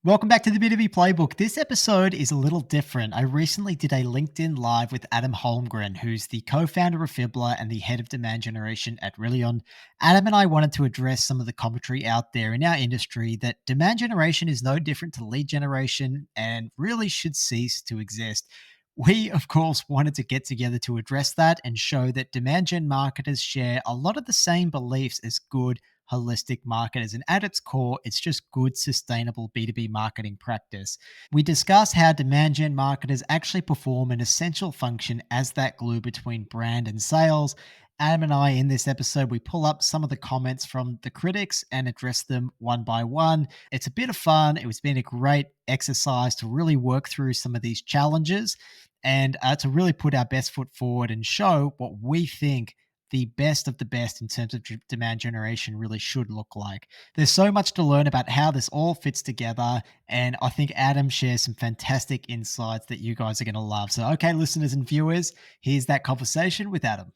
Welcome back to the B2B Playbook. This episode is a little different. I recently did a LinkedIn Live with Adam Holmgren, who's the co-founder of Fibbler and the head of demand generation at Rillion. Adam and I wanted to address some of the commentary out there in our industry that demand generation is no different to lead generation and really should cease to exist. We, of course, wanted to get together to address that and show that demand gen marketers share a lot of the same beliefs as good holistic marketers. And at its core, it's just good, sustainable B2B marketing practice. We discuss how demand gen marketers actually perform an essential function as that glue between brand and sales. Adam and I, in this episode, we pull up some of the comments from the critics and address them one by one. It's a bit of fun. It's been a great exercise to really work through some of these challenges and to really put our best foot forward and show what we think the best of the best in terms of demand generation really should look like. There's so much to learn about how this all fits together. And I think Adam shares some fantastic insights that you guys are going to love. So, okay, listeners and viewers, here's that conversation with Adam.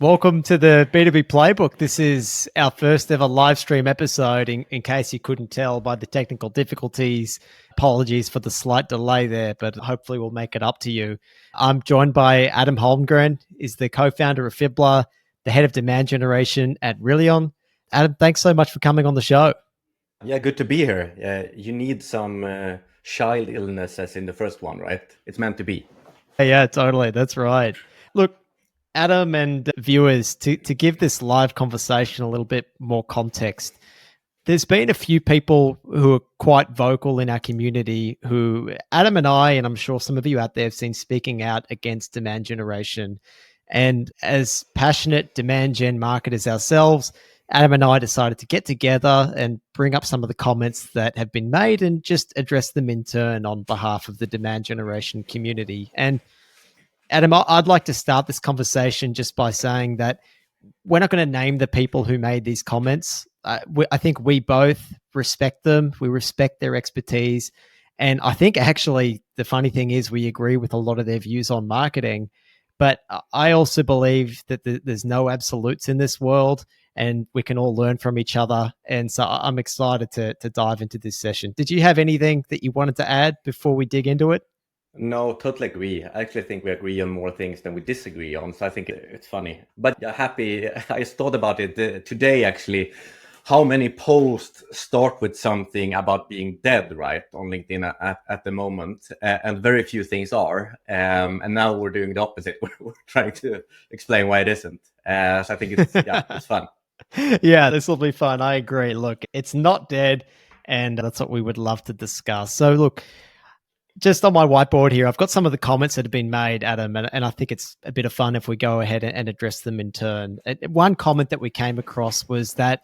Welcome to the B2B Playbook. This is our first ever live stream episode, in case you couldn't tell by the technical difficulties. Apologies for the slight delay there, but hopefully we'll make it up to you. I'm joined by Adam Holmgren, is the co-founder of Fibbler, the head of demand generation at Rillion. Adam, thanks so much for coming on the show. Yeah, good to be here. You need some child illness as in the first one, right? It's meant to be. Yeah, totally. That's right. Look, Adam and viewers, to give this live conversation a little bit more context, there's been a few people who are quite vocal in our community who Adam and I, and I'm sure some of you out there have seen speaking out against demand generation. And as passionate demand gen marketers ourselves, Adam and I decided to get together and bring up some of the comments that have been made and just address them in turn on behalf of the demand generation community. And Adam, I'd like to start this conversation just by saying that we're not going to name the people who made these comments. I think we both respect them. We respect their expertise. And I think actually the funny thing is we agree with a lot of their views on marketing. But I also believe that there's no absolutes in this world and we can all learn from each other. And so I'm excited to dive into this session. Did you have anything that you wanted to add before we dig into it? No, totally agree. I actually think we agree on more things than we disagree on. So I think it's funny. But happy, I just thought about it today, actually. How many posts start with something about being dead, right, on LinkedIn at the moment? And very few things are. And now we're doing the opposite. We're trying to explain why it isn't. So I think it's fun. Yeah, this will be fun. I agree. Look, it's not dead. And that's what we would love to discuss. So look, just on my whiteboard here, I've got some of the comments that have been made, Adam, and I think it's a bit of fun if we go ahead and address them in turn. One comment that we came across was that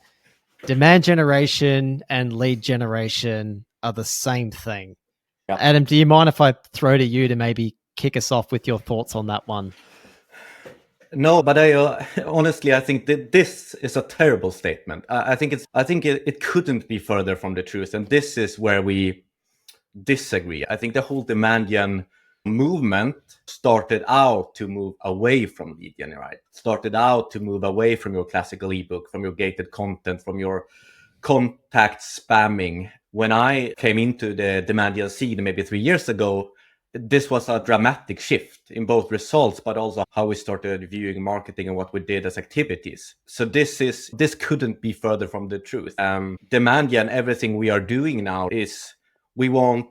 demand generation and lead generation are the same thing. Yeah. Adam, do you mind if I throw to you to maybe kick us off with your thoughts on that one? No, but I honestly, I think that this is a terrible statement. I think it couldn't be further from the truth, and this is where we disagree. I think the whole demand gen movement started out to move away from lead gen, right? Started out to move away from your classical ebook, from your gated content, from your contact spamming. When I came into the demand gen scene maybe 3 years ago, this was a dramatic shift in both results, but also how we started viewing marketing and what we did as activities. So this couldn't be further from the truth. Demand gen, everything we are doing now is we want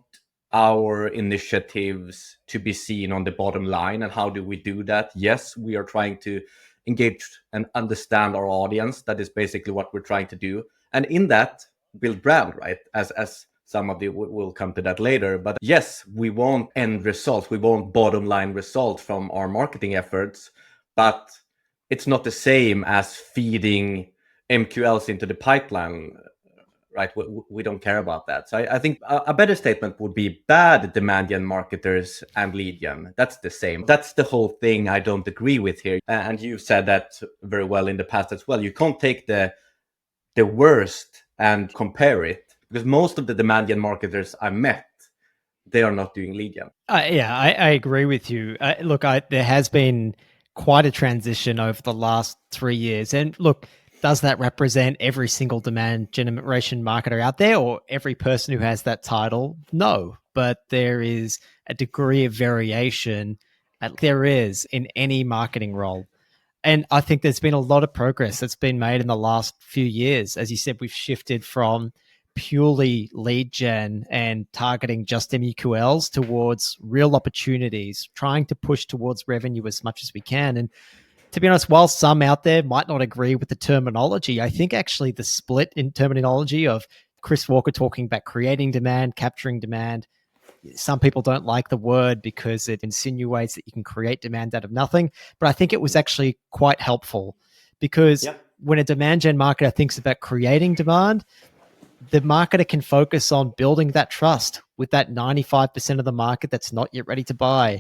our initiatives to be seen on the bottom line. And how do we do that? Yes, we are trying to engage and understand our audience. That is basically what we're trying to do. And in that, build brand, right? As some of you will come to that later. But yes, we want end results. We want bottom line results from our marketing efforts. But it's not the same as feeding MQLs into the pipeline, right? We don't care about that. So I think a better statement would be bad demand gen marketers and lead gen. That's the same. That's the whole thing I don't agree with here. And you've said that very well in the past as well. You can't take the worst and compare it, because most of the demand gen marketers I met, they are not doing lead gen. Yeah, I agree with you. Look, there has been quite a transition over the last 3 years. And look, Does that represent every single demand generation marketer out there or every person who has that title? No, but there is a degree of variation there is in any marketing role. And I think there's been a lot of progress that's been made in the last few years. As you said, we've shifted from purely lead gen and targeting just MUQLs towards real opportunities, trying to push towards revenue as much as we can. And to be honest, while some out there might not agree with the terminology, I think actually the split in terminology of Chris Walker talking about creating demand, capturing demand, some people don't like the word because it insinuates that you can create demand out of nothing. But I think it was actually quite helpful because when a demand gen marketer thinks about creating demand, the marketer can focus on building that trust with that 95% of the market that's not yet ready to buy.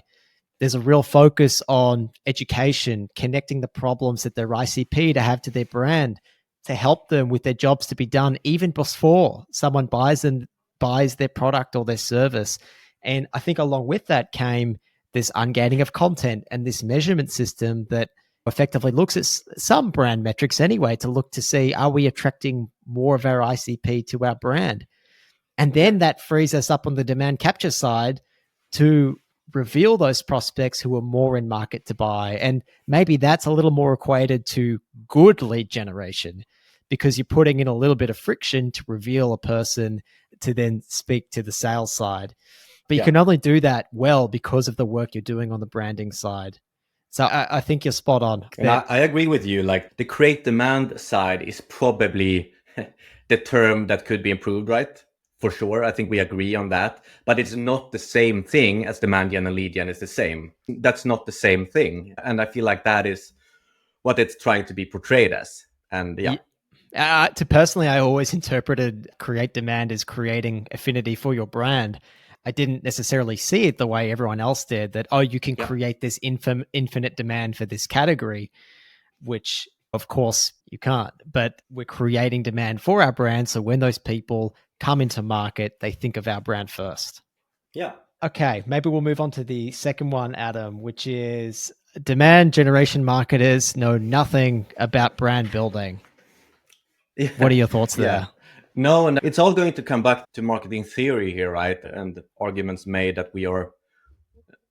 There's a real focus on education, connecting the problems that their ICP to have to their brand to help them with their jobs to be done even before someone buys their product or their service. And I think along with that came this ungating of content and this measurement system that effectively looks at some brand metrics anyway to look to see, are we attracting more of our ICP to our brand? And then that frees us up on the demand capture side to reveal those prospects who are more in market to buy. And maybe that's a little more equated to good lead generation because you're putting in a little bit of friction to reveal a person to then speak to the sales side. But you can only do that well because of the work you're doing on the branding side. So I think you're spot on. And I agree with you. Like the create demand side is probably the term that could be improved, right? For sure. I think we agree on that. But it's not the same thing as demand gen and lead gen is the same. That's not the same thing. And I feel like that is what it's trying to be portrayed as. And to personally, I always interpreted create demand as creating affinity for your brand. I didn't necessarily see it the way everyone else did, that, oh, you can create this infinite demand for this category, which of course you can't, but we're creating demand for our brand. So when those people come into market, they think of our brand first. Yeah. Okay, maybe we'll move on to the second one, Adam, which is demand generation marketers know nothing about brand building. Yeah. What are your thoughts there? No, and it's all going to come back to marketing theory here, right? And arguments made that we're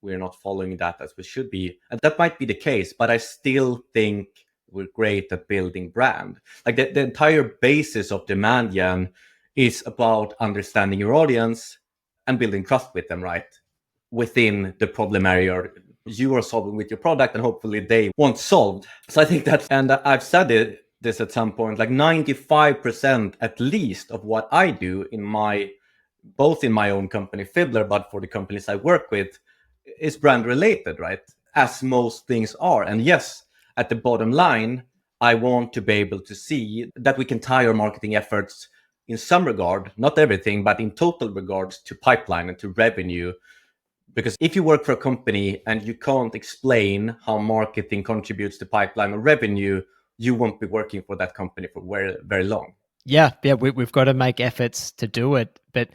not following that as we should be. And that might be the case, but I still think we're great at building brand. Like the entire basis of demand gen is about understanding your audience and building trust with them, right? Within the problem area you are solving with your product, and hopefully they want solved. So I think that, and I've said this at some point, like 95% at least of what I do both in my own company Fibbler, but for the companies I work with, is brand related, right? As most things are. And yes, at the bottom line, I want to be able to see that we can tie our marketing efforts in some regard, not everything, but in total regards to pipeline and to revenue. Because if you work for a company and you can't explain how marketing contributes to pipeline or revenue, you won't be working for that company for very, very long. Yeah, we've got to make efforts to do it. But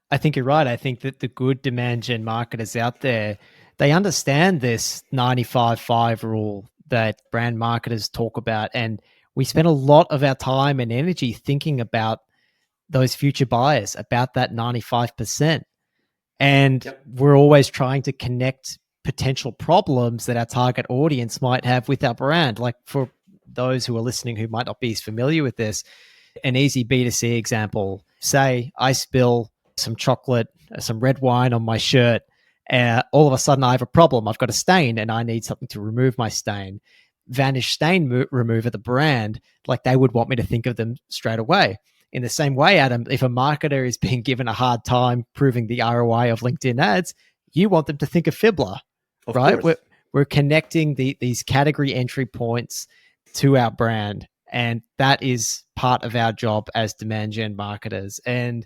I think you're right. I think that the good demand gen marketers out there, they understand this 95-5 rule that brand marketers talk about. And we spend a lot of our time and energy thinking about those future buyers, about that 95%. And we're always trying to connect potential problems that our target audience might have with our brand. Like for those who are listening who might not be as familiar with this, an easy B2C example, say I spill some chocolate, some red wine on my shirt. All of a sudden I have a problem. I've got a stain and I need something to remove my stain. Vanish Stain Remover, the brand, like they would want me to think of them straight away. In the same way, Adam, if a marketer is being given a hard time proving the ROI of LinkedIn ads, you want them to think of Fibbler, right? We're connecting these category entry points to our brand. And that is part of our job as demand gen marketers. And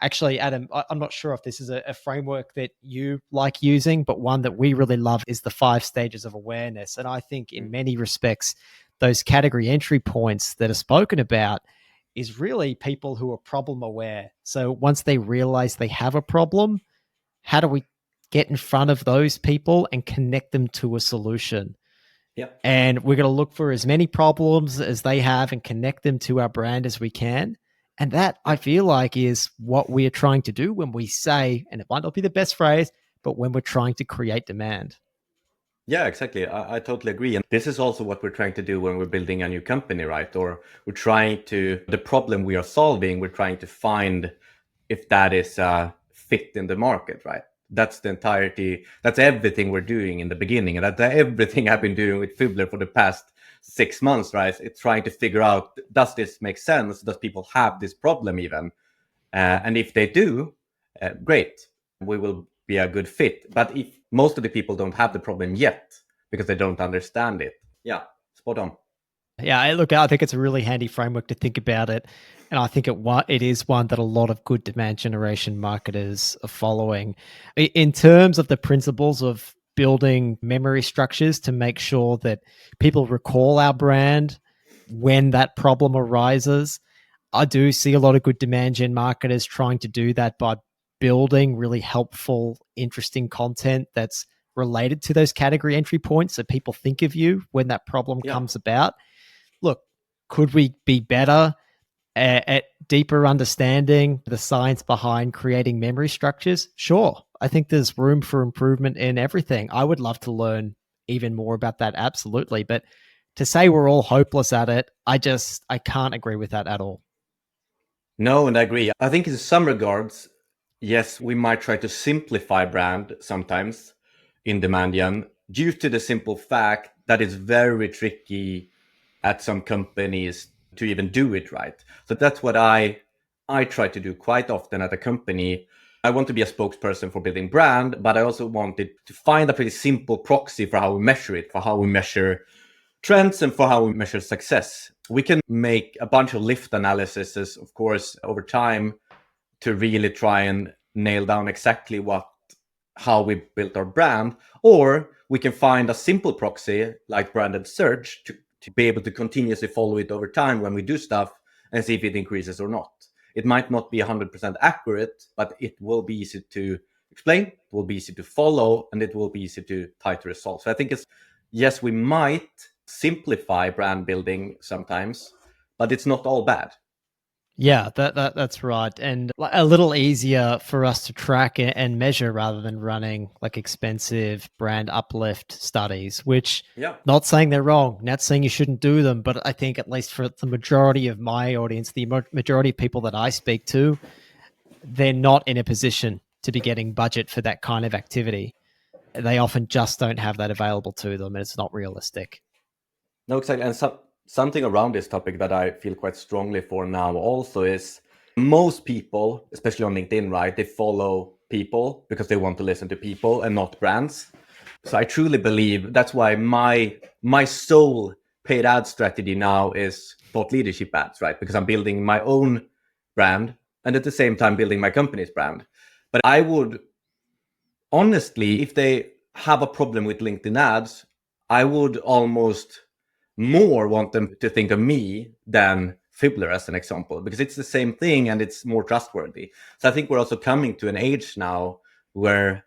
actually, Adam, I'm not sure if this is a framework that you like using, but one that we really love is the 5 stages of awareness. And I think in many respects, those category entry points that are spoken about is really people who are problem aware. So once they realize they have a problem, how do we get in front of those people and connect them to a solution? Yeah. And we're going to look for as many problems as they have and connect them to our brand as we can. And that, I Yeah. feel like, is what we are trying to do when we say, and it might not be the best phrase, but when we're trying to create demand. Yeah, exactly. I totally agree. And this is also what we're trying to do when we're building a new company, right? Or we're trying to, the problem we are solving, we're trying to find if that is a fit in the market, right? That's the entirety, that's everything we're doing in the beginning. And that's everything I've been doing with Fibbler for the past 6 months, right? It's trying to figure out, does this make sense? Does people have this problem even? And if they do, great, we will be a good fit. But if most of the people don't have the problem yet because they don't understand it, yeah, spot on. Yeah, look, I think it's a really handy framework to think about it. And I think it is one that a lot of good demand generation marketers are following. In terms of the principles of building memory structures to make sure that people recall our brand when that problem arises, I do see a lot of good demand gen marketers trying to do that by building really helpful, interesting content that's related to those category entry points that people think of you when that problem Yeah. comes about. Look, could we be better at deeper understanding the science behind creating memory structures? Sure. I think there's room for improvement in everything. I would love to learn even more about that. Absolutely. But to say we're all hopeless at it, I can't agree with that at all. No, and I agree. I think in some regards, yes, we might try to simplify brand sometimes in demand gen due to the simple fact that it's very tricky at some companies to even do it right. So that's what I try to do quite often at a company. I want to be a spokesperson for building brand, but I also wanted to find a pretty simple proxy for how we measure it, for how we measure trends and for how we measure success. We can make a bunch of lift analyses, of course, over time to really try and nail down exactly how we built our brand, or we can find a simple proxy like branded search to be able to continuously follow it over time when we do stuff and see if it increases or not. It might not be 100% accurate, but it will be easy to explain, it will be easy to follow, and it will be easy to tie to results. So I think yes, we might simplify brand building sometimes, but it's not all bad. Yeah, that's right, and a little easier for us to track and measure rather than running like expensive brand uplift studies. Which, Yeah. not saying they're wrong, not saying you shouldn't do them, but I think at least for the majority of my audience, the majority of people that I speak to, they're not in a position to be getting budget for that kind of activity. They often just don't have that available to them, and it's not realistic. No, exactly. And something around this topic that I feel quite strongly for now also is most people, especially on LinkedIn, right? They follow people because they want to listen to people and not brands. So I truly believe that's why my sole paid ad strategy now is thought leadership ads, right? Because I'm building my own brand and at the same time building my company's brand. But I would honestly, if they have a problem with LinkedIn ads, I would almost more want them to think of me than Fibbler as an example, because it's the same thing and it's more trustworthy. So I think we're also coming to an age now where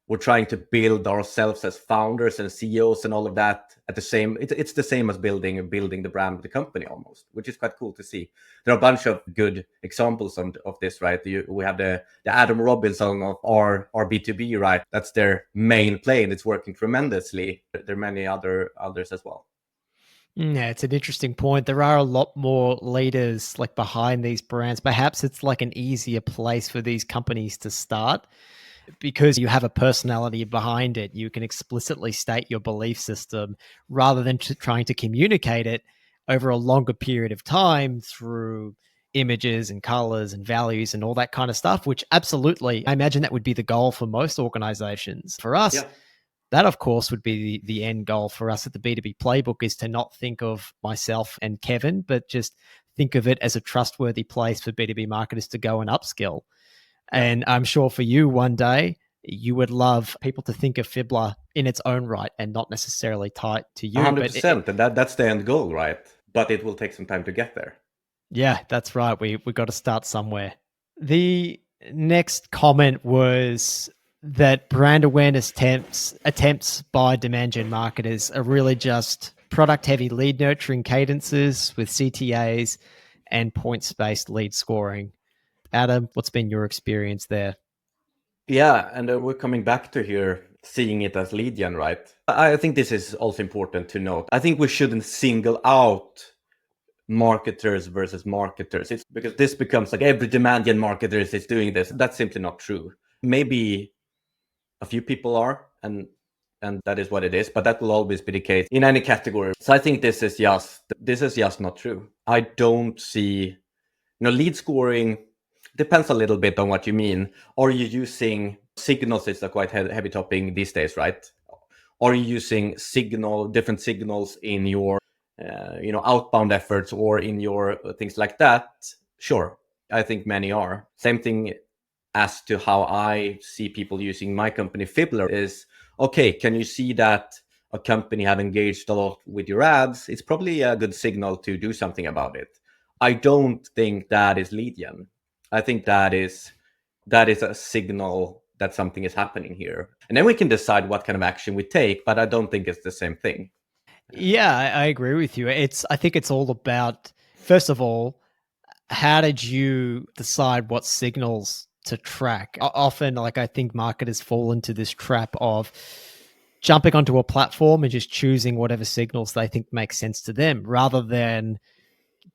we're trying to build ourselves as founders and CEOs and all of that at the same. It's the same as building the brand of the company almost, which is quite cool to see. There are a bunch of good examples of this, right? We have the Adam Robinson of our B2B, right? That's their main play and it's working tremendously. There are many others as well. Yeah, it's an interesting point. There are a lot more leaders like behind these brands. Perhaps it's like an easier place for these companies to start because you have a personality behind it. You can explicitly state your belief system rather than trying to communicate it over a longer period of time through images and colors and values and all that kind of stuff, which absolutely, I imagine that would be the goal for most organizations. For us, Yeah. that of course would be the end goal for us at the B2B playbook, is to not think of myself and Kevin, but just think of it as a trustworthy place for B2B marketers to go and upskill. Yeah. And I'm sure for you one day, you would love people to think of Fibbler in its own right and not necessarily tied to you. 100%. And that's the end goal, right? But it will take some time to get there. Yeah, that's right. We got to start somewhere. The next comment was that brand awareness attempts by demand gen marketers are really just product heavy lead nurturing cadences with CTAs and points based lead scoring. Adam, what's been your experience there? Yeah, and we're coming back to here seeing it as lead gen, right? I think this is also important to note. I think we shouldn't single out marketers versus marketers. It's because this becomes like every demand gen marketer is doing this. That's simply not true. Maybe a few people are, and that is what it is, but that will always be the case in any category. So I think this is just not true. I don't see, lead scoring depends a little bit on what you mean. Are you using signals? It's a quite heavy topic these days, right? Are you using different signals in your outbound efforts or in your things like that? Sure, I think many are. Same thing as to how I see people using my company Fibbler is, okay, can you see that a company have engaged a lot with your ads? It's probably a good signal to do something about it. I don't think that is lead gen. I think that is a signal that something is happening here. And then we can decide what kind of action we take, but I don't think it's the same thing. Yeah, I agree with you. I think it's all about, first of all, how did you decide what signals to track? Often, like, I think marketers fall into this trap of jumping onto a platform and just choosing whatever signals they think make sense to them, rather than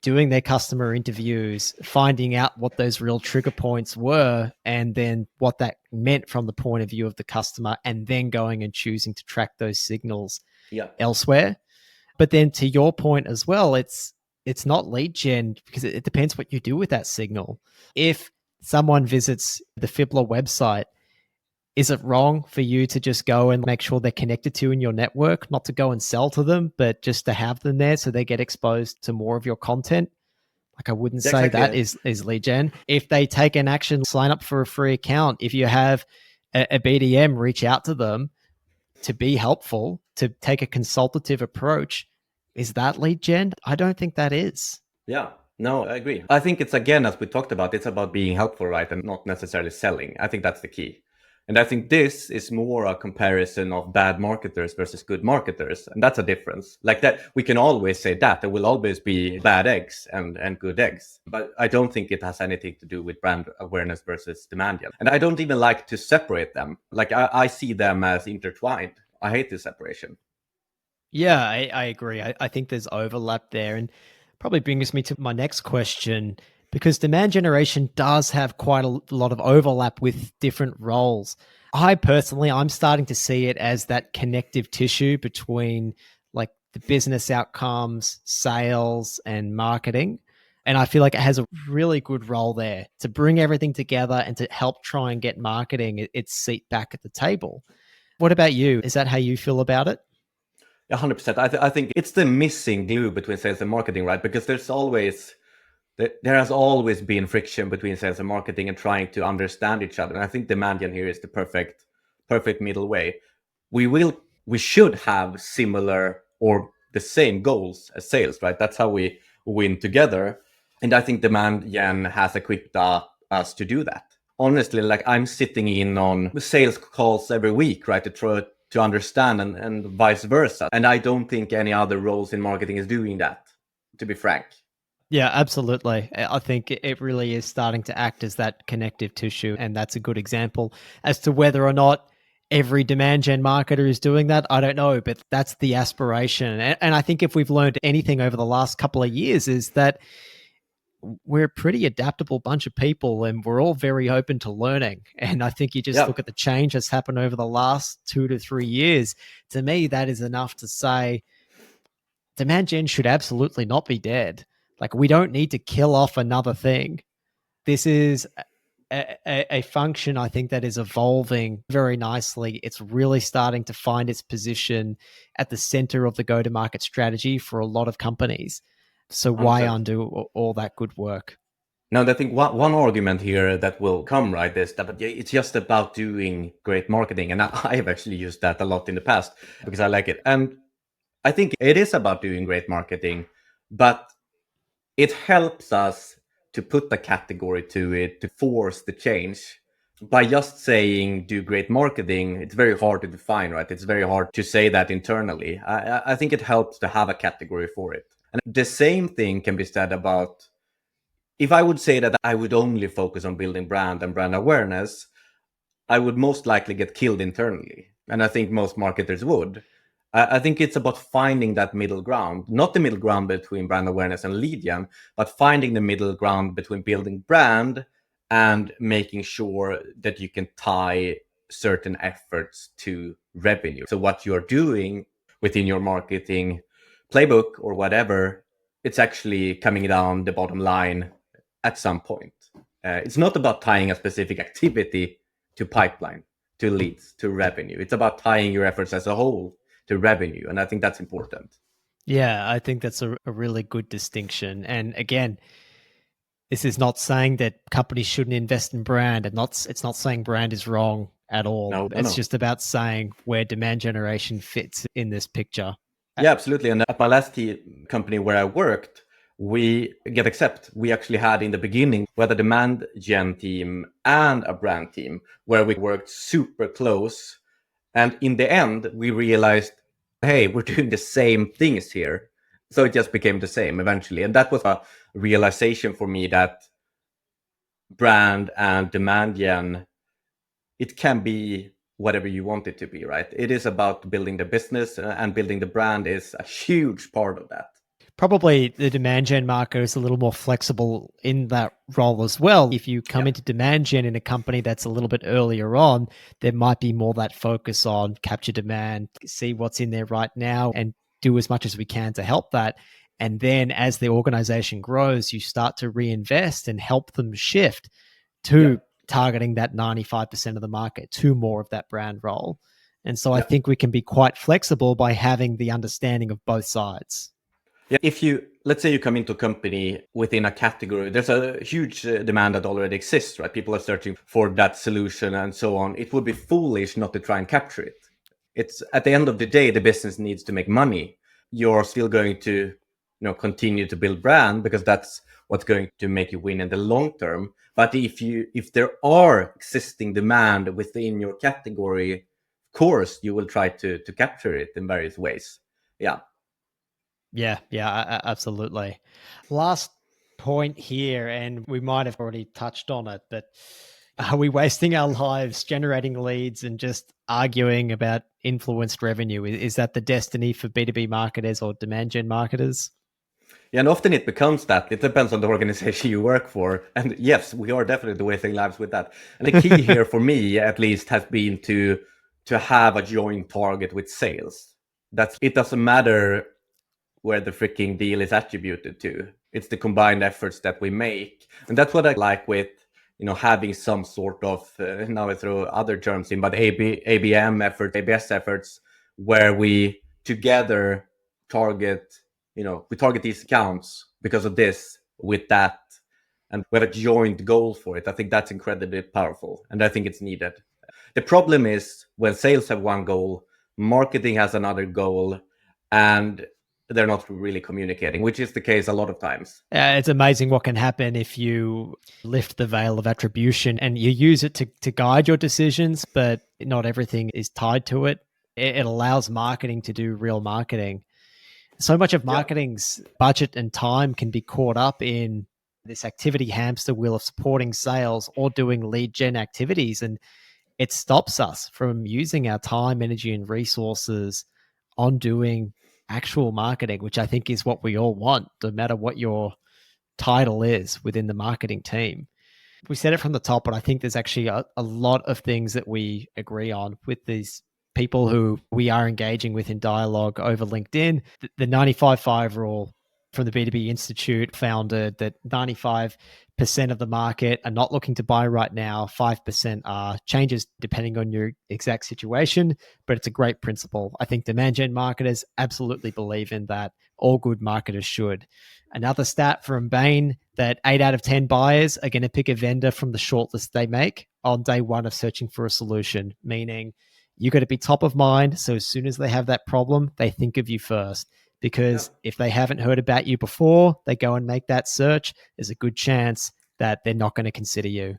doing their customer interviews, finding out what those real trigger points were, and then what that meant from the point of view of the customer, and then going and choosing to track those signals elsewhere. But then to your point as well, it's not lead gen because it depends what you do with that signal. If someone visits the Fibbler website, is it wrong for you to just go and make sure they're connected to you in your network, not to go and sell to them, but just to have them there so they get exposed to more of your content? Like, I wouldn't say that is lead gen. If they take an action, sign up for a free account. If you have a BDM, reach out to them to be helpful, to take a consultative approach. Is that lead gen? I don't think that is. Yeah, no, I agree. I think it's, again, as we talked about, it's about being helpful, right? And not necessarily selling. I think that's the key. And I think this is more a comparison of bad marketers versus good marketers. And that's a difference. Like that, we can always say that there will always be bad eggs and good eggs. But I don't think it has anything to do with brand awareness versus demand gen. And I don't even like to separate them. Like I see them as intertwined. I hate this separation. Yeah, I agree. I think there's overlap there. And probably brings me to my next question, because demand generation does have quite a lot of overlap with different roles. I'm starting to see it as that connective tissue between like the business outcomes, sales, and marketing. And I feel like it has a really good role there to bring everything together and to help try and get marketing its seat back at the table. What about you? Is that how you feel about it? 100%. I think it's the missing glue between sales and marketing, right? Because there has always been friction between sales and marketing and trying to understand each other. And I think demand gen here is the perfect middle way. We should have similar or the same goals as sales, right? That's how we win together. And I think demand gen has equipped us to do that. Honestly, like I'm sitting in on sales calls every week, right? To try to understand and vice versa. And I don't think any other roles in marketing is doing that, to be frank. Yeah, absolutely. I think it really is starting to act as that connective tissue. And that's a good example. As to whether or not every demand gen marketer is doing that, I don't know, but that's the aspiration. And I think if we've learned anything over the last couple of years is that we're a pretty adaptable bunch of people and we're all very open to learning. And I think you just look at the change that's happened over the last 2 to 3 years. To me, that is enough to say demand gen should absolutely not be dead. Like, we don't need to kill off another thing. This is a function, I think, that is evolving very nicely. It's really starting to find its position at the center of the go-to-market strategy for a lot of companies. So why 100%. undo all that good work? Now, I think one argument here that will come, right, is that it's just about doing great marketing. And I have actually used that a lot in the past because I like it. And I think it is about doing great marketing, but it helps us to put a category to it, to force the change. by just saying do great marketing, it's very hard to define, right? It's very hard to say that internally. I think it helps to have a category for it. And the same thing can be said about, if I would say that I would only focus on building brand and brand awareness, I would most likely get killed internally. And I think most marketers would. I think it's about finding that middle ground, not the middle ground between brand awareness and lead gen, but finding the middle ground between building brand and making sure that you can tie certain efforts to revenue. So what you're doing within your marketing playbook or whatever, it's actually coming down the bottom line at some point. It's not about tying a specific activity to pipeline, to leads, to revenue. It's about tying your efforts as a whole to revenue. And I think that's important. Yeah, I think that's a really good distinction. And again, this is not saying that companies shouldn't invest in brand, and it's not saying brand is wrong at all. No, no, It's no. just about saying where demand generation fits in this picture. Yeah, absolutely. And at my last company where I worked, we get accept. We actually had in the beginning whether demand gen team and a brand team where we worked super close. And in the end, we realized, hey, we're doing the same things here. So it just became the same eventually. And that was a realization for me that brand and demand gen, it can be whatever you want it to be, right? It is about building the business, and building the brand is a huge part of that. Probably the demand gen market is a little more flexible in that role as well. If you come Yeah. into demand gen in a company that's a little bit earlier on, there might be more that focus on capture demand, see what's in there right now, and do as much as we can to help that. And then as the organization grows, you start to reinvest and help them shift Yeah. to targeting that 95% of the market, to more of that brand role. And so I Yeah. think we can be quite flexible by having the understanding of both sides. Yeah. If you, let's say you come into a company within a category, there's a huge demand that already exists, right? People are searching for that solution and so on. It would be foolish not to try and capture it. It's at the end of the day, the business needs to make money. You're still going to, continue to build brand because that's what's going to make you win in the long term. But if there are existing demand within your category, of course you will try to capture it in various ways. Yeah. Yeah, absolutely. Last point here, and we might have already touched on it, but are we wasting our lives generating leads and just arguing about influenced revenue? Is that the destiny for B2B marketers or demand gen marketers? Yeah, and often it becomes that. It depends on the organization you work for. And yes, we are definitely wasting lives with that. And the key here for me, at least, has been to have a joint target with sales. That's it doesn't matter where the freaking deal is attributed to. It's the combined efforts that we make. And that's what I like with, having some sort of, now I throw other terms in, but ABM efforts, ABS efforts, where we together target, we target these accounts because of this, with that, and we have a joint goal for it. I think that's incredibly powerful, and I think it's needed. The problem is when sales have one goal, marketing has another goal, and they're not really communicating, which is the case a lot of times. It's amazing what can happen if you lift the veil of attribution and you use it to guide your decisions, but not everything is tied to it. It allows marketing to do real marketing. So much of Yeah. marketing's budget and time can be caught up in this activity hamster wheel of supporting sales or doing lead gen activities. And it stops us from using our time, energy, and resources on doing actual marketing, which I think is what we all want, no matter what your title is within the marketing team. We said it from the top, but I think there's actually a lot of things that we agree on with these people who we are engaging with in dialogue over LinkedIn. The 95-5 rule from the B2B Institute founded that 95% of the market are not looking to buy right now. 5% are changes depending on your exact situation, but it's a great principle. I think demand gen marketers absolutely believe in that. All good marketers should. Another stat from Bain that 8 out of 10 buyers are going to pick a vendor from the shortlist they make on day one of searching for a solution, meaning you got to be top of mind. So as soon as they have that problem, they think of you first. Yeah. Because if they haven't heard about you before, they go and make that search, there's a good chance that they're not going to consider you.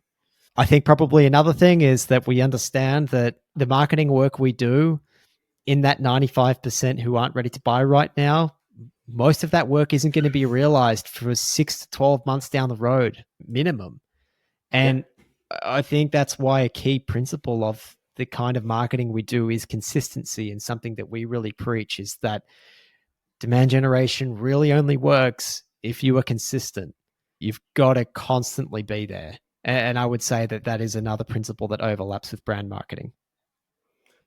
I think probably another thing is that we understand that the marketing work we do in that 95% who aren't ready to buy right now, most of that work isn't going to be realized for 6 to 12 months down the road minimum. Yeah. And I think that's why a key principle of the kind of marketing we do is consistency, and something that we really preach is that demand generation really only works if you are consistent. You've got to constantly be there. And I would say that that is another principle that overlaps with brand marketing.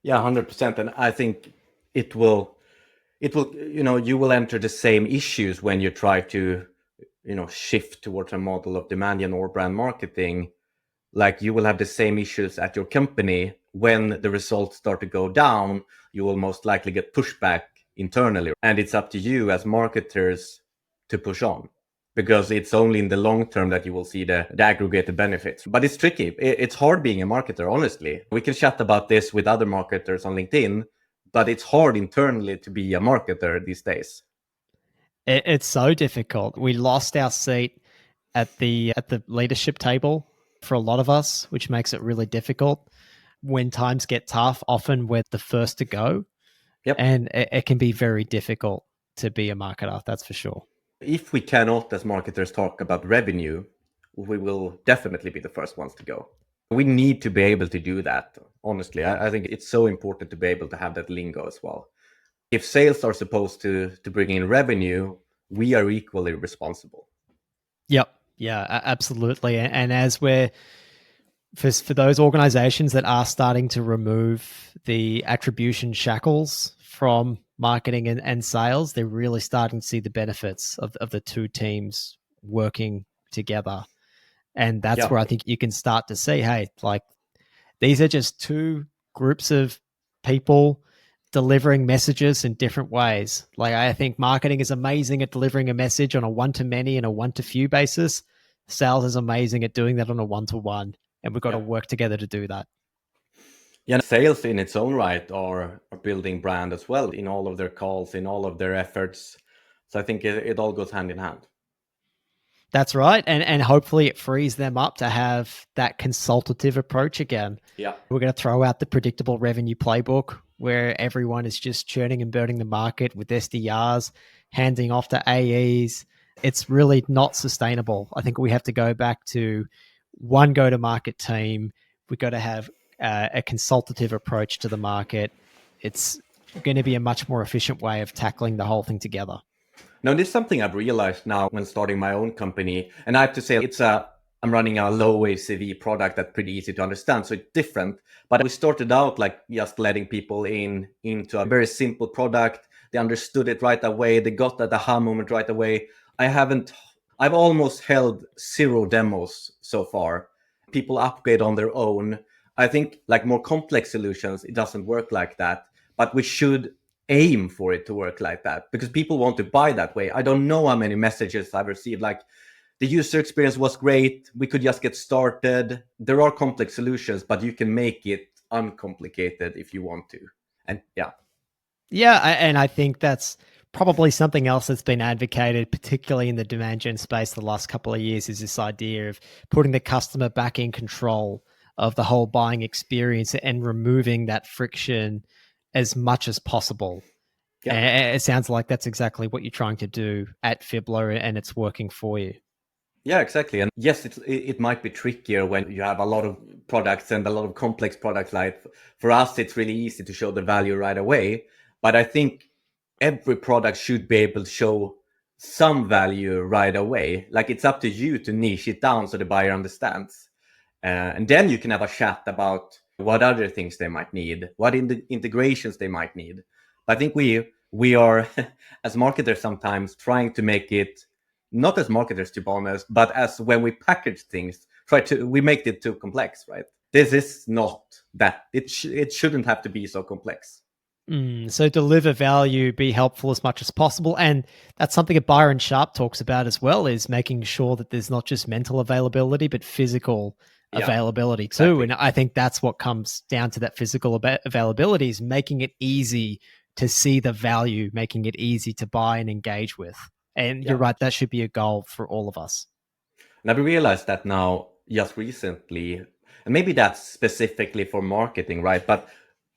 Yeah, 100%. And I think it will, you will enter the same issues when you try to, shift towards a model of demand gen or brand marketing. Like you will have the same issues at your company when the results start to go down. You will most likely get pushback internally, and it's up to you as marketers to push on, because it's only in the long term that you will see the aggregated benefits. But it's tricky. It's hard being a marketer, honestly. We can chat about this with other marketers on LinkedIn, but it's hard internally to be a marketer these days. It's so difficult. We lost our seat at the leadership table for a lot of us, which makes it really difficult. When times get tough, often we're the first to go, Yep. and it can be very difficult to be a marketer. That's for sure. If we cannot, as marketers, talk about revenue, we will definitely be the first ones to go. We need to be able to do that. Honestly, I think it's so important to be able to have that lingo as well. If sales are supposed to bring in revenue, we are equally responsible. Yep. Yeah, absolutely. And as we're for those organizations that are starting to remove the attribution shackles from marketing and sales, they're really starting to see the benefits of the two teams working together. And that's Yeah. where I think you can start to see, hey, like these are just two groups of people delivering messages in different ways. Like I think marketing is amazing at delivering a message on a one to many and a one to few basis. Sales is amazing at doing that on a one to one. And we've got to Yeah. work together to do that. Yeah, sales in its own right are building brand as well in all of their calls, in all of their efforts. So I think it all goes hand in hand. That's right. And hopefully it frees them up to have that consultative approach again. Yeah. We're going to throw out the predictable revenue playbook where everyone is just churning and burning the market with SDRs, handing off to AEs. It's really not sustainable. I think we have to go back to one go to market team. We've got to have a consultative approach to the market. It's going to be a much more efficient way of tackling the whole thing together. Now, this is something I've realized now when starting my own company. And I have to say, I'm running a low ACV product that's pretty easy to understand. So it's different. But we started out like just letting people into a very simple product. They understood it right away. They got that aha moment right away. I've almost held 0 demos so far. People upgrade on their own. I think like more complex solutions, it doesn't work like that. But we should aim for it to work like that, because people want to buy that way. I don't know how many messages I've received like, the user experience was great, we could just get started. There are complex solutions, but you can make it uncomplicated if you want to. And yeah, and I think that's probably something else that's been advocated, particularly in the demand gen space the last couple of years, is this idea of putting the customer back in control of the whole buying experience and removing that friction as much as possible. yeah, And it sounds like that's exactly what you're trying to do at Fibbler, and it's working for you. yeah, exactly. And yes, it might be trickier when you have a lot of products and a lot of complex products. Like for us, it's really easy to show the value right away. But I think every product should be able to show some value right away. Like it's up to you to niche it down so the buyer understands. And then you can have a chat about what other things they might need, what integrations they might need. I think we are, as marketers, sometimes trying to make it, not as marketers to be honest, but as when we package things, we make it too complex, right? This is not that. It shouldn't have to be so complex. So deliver value, be helpful as much as possible. And that's something that Byron Sharp talks about as well, is making sure that there's not just mental availability, but physical availability too. Exactly. And I think that's what comes down to that physical availability, is making it easy to see the value, making it easy to buy and engage with. And you're right, that should be a goal for all of us. And I've realized that now just recently, And maybe that's specifically for marketing, right? But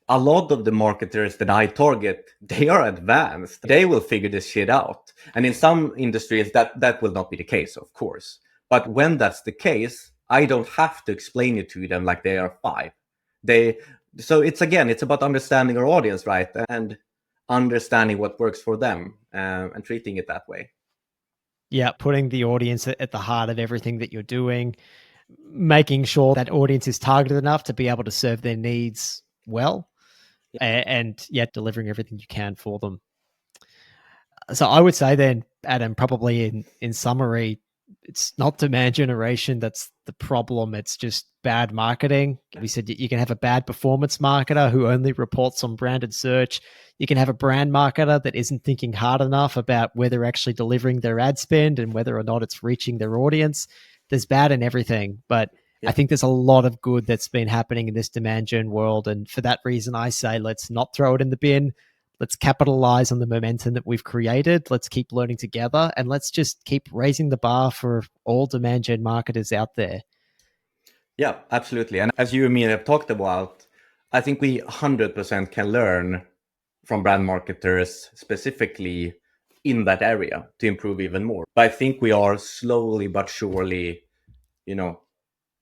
a lot of the marketers that I target, they are advanced. They will figure this shit out. And in some industries, that will not be the case, of course. But when that's the case, I don't have to explain it to them like they are five. So it's about understanding our audience, right? And understanding what works for them, and treating it that way. Yeah, putting the audience at the heart of everything that you're doing, making sure that audience is targeted enough to be able to serve their needs well, and yet delivering everything you can for them. So I would say then, Adam, probably in summary, it's not demand generation that's the problem. It's just bad marketing. We said you can have a bad performance marketer who only reports on branded search. You can have a brand marketer that isn't thinking hard enough about whether they're actually delivering their ad spend and whether or not it's reaching their audience. There's bad in everything, but I think there's a lot of good that's been happening in this demand gen world. And for that reason, I say let's not throw it in the bin. Let's capitalize on the momentum that we've created. Let's keep learning together, and let's just keep raising the bar for all demand gen marketers out there. Yeah, absolutely. And as you and me have talked about, I think we 100% can learn from brand marketers specifically in that area to improve even more. But I think we are slowly but surely,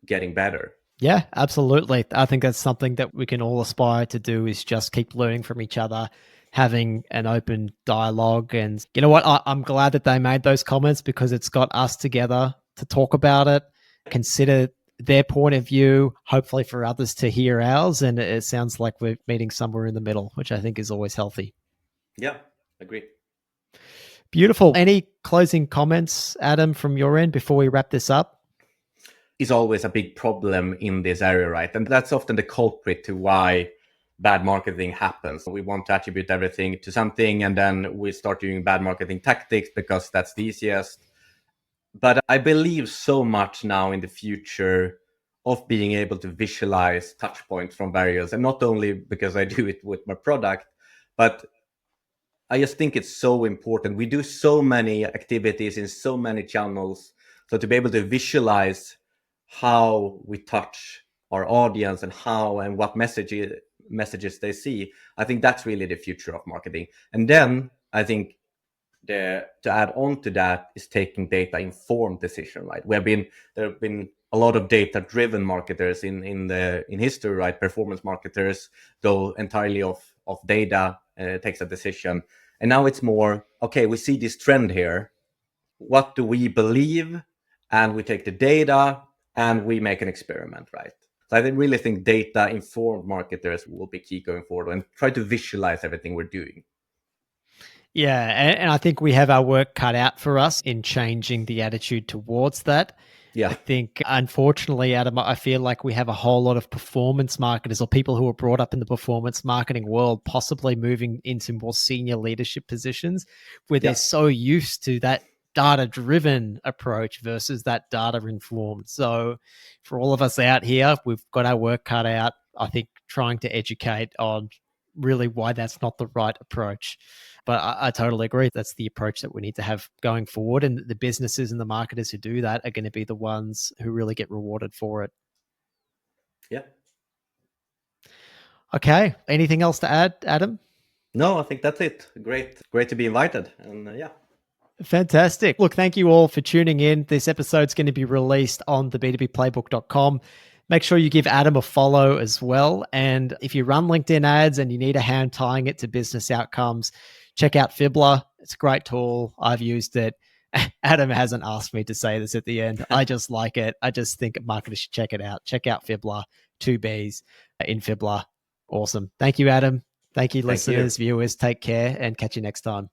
getting better. Yeah, absolutely. I think that's something that we can all aspire to do, is just keep learning from each other, having an open dialogue. And you know what? I'm glad that they made those comments, because it's got us together to talk about it, consider their point of view, hopefully for others to hear ours. And it sounds like we're meeting somewhere in the middle, which I think is always healthy. Yeah, agree. Beautiful. Any closing comments, Adam, from your end before we wrap this up? Is always a big problem in this area, right? And that's often the culprit to why bad marketing happens. We want to attribute everything to something, and then we start doing bad marketing tactics because that's the easiest. But I believe so much now in the future of being able to visualize touch points from various, and not only because I do it with my product, but I just think it's so important. We do so many activities in so many channels. So to be able to visualize how we touch our audience and how and what messages they see, I think that's really the future of marketing. And then I think to add on to that is taking data informed decision, right? There have been a lot of data driven marketers in history, right? Performance marketers go entirely off data, takes a decision. And now it's more, okay, we see this trend here. What do we believe? And we take the data and we make an experiment, right? So I really think data informed marketers will be key going forward, and try to visualize everything we're doing. Yeah, and I think we have our work cut out for us in changing the attitude towards that. Yeah. I think, unfortunately, Adam, I feel like we have a whole lot of performance marketers or people who are brought up in the performance marketing world, possibly moving into more senior leadership positions, where they're so used to that data-driven approach versus that data-informed. So for all of us out here, we've got our work cut out, I think, trying to educate on really why that's not the right approach. But I totally agree. That's the approach that we need to have going forward. And the businesses and the marketers who do that are going to be the ones who really get rewarded for it. Yeah. Okay. Anything else to add, Adam? No, I think that's it. Great to be invited. And yeah. Fantastic. Look, thank you all for tuning in. This episode's going to be released on the b2bplaybook.com. Make sure you give Adam a follow as well. And if you run LinkedIn ads and you need a hand tying it to business outcomes, check out Fibbler. It's a great tool. I've used it. Adam hasn't asked me to say this at the end. I just like it. I just think marketers should check it out. Check out Fibbler, 2Bs in Fibbler. Awesome. Thank you, Adam. Thank you, listeners, viewers. Take care and catch you next time.